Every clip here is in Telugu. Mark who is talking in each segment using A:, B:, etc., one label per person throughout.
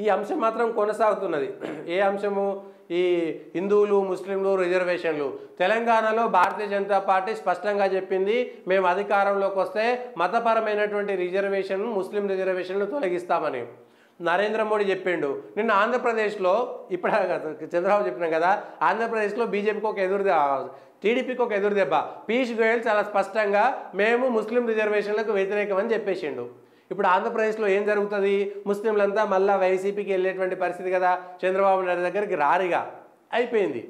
A: ఈ అంశం మాత్రం కొనసాగుతున్నది. ఏ అంశము? ఈ హిందువులు ముస్లింలు రిజర్వేషన్లు. తెలంగాణలో భారతీయ జనతా పార్టీ స్పష్టంగా చెప్పింది, మేము అధికారంలోకి వస్తే మతపరమైనటువంటి రిజర్వేషన్ ముస్లిం రిజర్వేషన్లు తొలగిస్తామని. నరేంద్ర మోడీ చెప్పిండు. నిన్న ఆంధ్రప్రదేశ్లో ఇప్పుడు చంద్రబాబు చెప్పినాం కదా, ఆంధ్రప్రదేశ్లో బీజేపీకి ఒక టీడీపీకి ఒక ఎదురు దెబ్బ. పీయూష్ గోయల్ చాలా స్పష్టంగా మేము ముస్లిం రిజర్వేషన్లకు వ్యతిరేకమని చెప్పేసిండు. ఇప్పుడు ఆంధ్రప్రదేశ్లో ఏం జరుగుతుంది? ముస్లింలంతా మళ్ళీ వైసీపీకి వెళ్ళేటువంటి పరిస్థితి కదా, చంద్రబాబు నాయుడు దగ్గరికి రారిగా అయిపోయింది.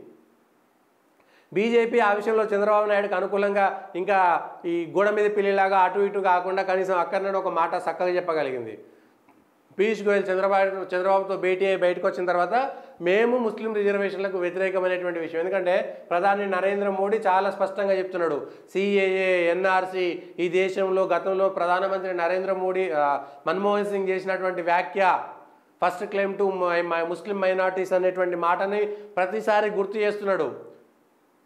A: బీజేపీ ఆ విషయంలో చంద్రబాబు నాయుడుకి అనుకూలంగా ఇంకా ఈ గోడ మీద పిల్లిలాగా అటు ఇటు కాకుండా కనీసం అక్కడనే ఒక మాట చక్కగా చెప్పగలిగింది. పీయూష్ గోయల్ చంద్రబాబుతో భేటీ అయ్యి బయటకు వచ్చిన తర్వాత మేము ముస్లిం రిజర్వేషన్లకు వ్యతిరేకమైనటువంటి విషయం. ఎందుకంటే ప్రధాని నరేంద్ర మోడీ చాలా స్పష్టంగా చెప్తున్నాడు, సిఏఏ ఎన్ఆర్సీ ఈ దేశంలో గతంలో ప్రధానమంత్రి నరేంద్ర మోడీ మన్మోహన్ సింగ్ చేసినటువంటి వ్యాఖ్య first claim to Muslim minorities అనేటువంటి మాటని ప్రతిసారి గుర్తు చేస్తున్నాడు.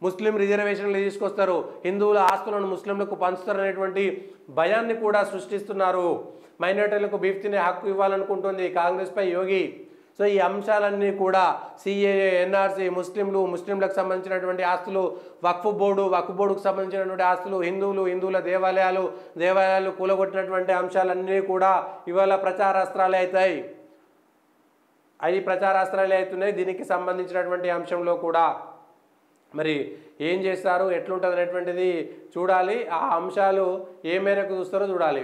A: ముస్లిం రిజర్వేషన్లు తీసుకొస్తారు, హిందువుల ఆస్తులను ముస్లింలకు పంచుతారు అనేటువంటి భయాన్ని కూడా సృష్టిస్తున్నారు. మైనార్టీలకు బీఫ్ తినే హక్కు ఇవ్వాలనుకుంటుంది కాంగ్రెస్పై యోగి. సో ఈ అంశాలన్నీ కూడా సిఏఏ ఎన్ఆర్సీ ముస్లింలకు సంబంధించినటువంటి ఆస్తులు, వక్ఫ్ బోర్డుకు సంబంధించినటువంటి ఆస్తులు, హిందువుల దేవాలయాలు కూలగొట్టినటువంటి అంశాలన్నీ కూడా ఇవాళ ప్రచారాస్త్రాలే అవుతాయి. అవి ప్రచారాస్త్రాలే అవుతున్నాయి. దీనికి సంబంధించినటువంటి అంశంలో కూడా మరి ఏం చేస్తారు, ఎట్లుంటుంది అనేటువంటిది చూడాలి. ఆ అంశాలు ఏ మేరకు చూస్తారో చూడాలి.